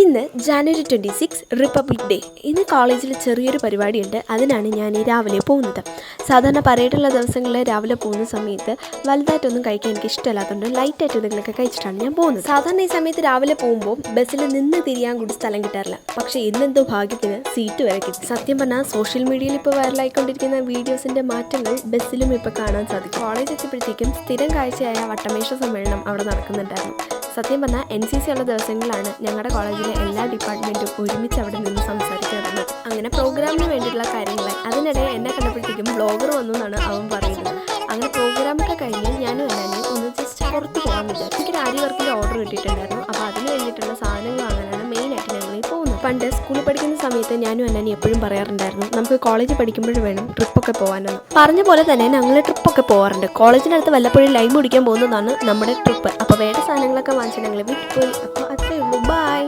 ഇന്ന് January 26 republic day. ഇന്ന് കോളേജിൽ ചെറിയൊരു പരിപാടിയുണ്ട്. അതിനാണ് ഞാൻ രാവിലെ പോകുന്നത്. സാധാരണ പരേഡുള്ള ദിവസങ്ങളിൽ രാവിലെ പോകുന്ന സമയത്ത് വലുതായിട്ടൊന്നും കഴിക്കാൻ എനിക്ക് ഇഷ്ടമല്ലാത്തതുകൊണ്ട് ലൈറ്റായിട്ട് എന്തെങ്കിലുമൊക്കെ കഴിച്ചിട്ടാണ് ഞാൻ പോകുന്നത്. സാധാരണ ഈ സമയത്ത് രാവിലെ പോകുമ്പോൾ ബസ്സിൽ നിന്ന് തിരിയാൻ കൂടി സ്ഥലം കിട്ടാറില്ല. പക്ഷേ ഇന്നെന്തോ ഭാഗ്യത്തിന് സീറ്റ് വരെ കിട്ടി. സത്യം പറഞ്ഞാൽ സോഷ്യൽ മീഡിയയിൽ ഇപ്പോൾ വൈറലായിക്കൊണ്ടിരിക്കുന്ന വീഡിയോസിൻ്റെ മാറ്റങ്ങൾ ബസ്സിലും ഇപ്പോൾ കാണാൻ സാധിക്കും. കോളേജ് എത്തിയപ്പോഴത്തേക്കും സ്ഥിരം കാഴ്ചയായ വട്ടമേശ സമ്മേളനം അവിടെ നടക്കുന്നുണ്ടായിരുന്നു. സത്യം പറഞ്ഞാൽ NCC ഉള്ള ദിവസങ്ങളിലാണ് ഞങ്ങളുടെ കോളേജിലെ എല്ലാ ഡിപ്പാർട്ട്മെൻറ്റും ഒരുമിച്ച് അവിടെ നിന്ന് സംസാരിക്കാറുള്ളത്. അങ്ങനെ പ്രോഗ്രാമിന് വേണ്ടിയിട്ടുള്ള കാര്യങ്ങൾ അതിനിടെ എന്നെ കണ്ടപ്പോഴത്തേക്കും ബ്ലോഗർ വന്നു എന്നാണ് അവൻ പറയുന്നത്. അങ്ങനെ പ്രോഗ്രാമൊക്കെ കഴിഞ്ഞ് ഞാനും എല്ലാവരെയും ഒന്ന് ജസ്റ്റ് പുറത്ത് പോകാൻ വിചാരിച്ചു. എനിക്കൊരു ആരി വർക്കിൻ്റെ ഓർഡർ കിട്ടിയിട്ടുണ്ടായിരുന്നു. അപ്പോൾ അതിന് വേണ്ടിയിട്ടുള്ള സാധനങ്ങൾ വാങ്ങാനാണ് മെയിനായിട്ട് ഞങ്ങൾ ഈ പോകുന്നത്. പണ്ട് സ്കൂളിൽ പഠിക്കുന്ന സമയത്ത് ഞാനും അന്നാനി എപ്പോഴും പറയാറുണ്ടായിരുന്നു, നമുക്ക് കോളേജ് പഠിക്കുമ്പോഴും വേണം ട്രിപ്പൊക്കെ പോകാനെന്ന്. പറഞ്ഞ പോലെ തന്നെ ഞങ്ങൾ ട്രിപ്പൊക്കെ പോകാറുണ്ട്. കോളേജിനടുത്ത് വല്ലപ്പോഴും ലൈം കുടിക്കാൻ പോകുന്നതാണ് നമ്മുടെ ട്രിപ്പ്. അപ്പോൾ വേണ്ട സാധനങ്ങളൊക്കെ വാങ്ങിച്ച് ഞങ്ങൾ വീട്ടിൽ പോയി. അപ്പോൾ അത്രയേ ഉള്ളൂ. ബൈ.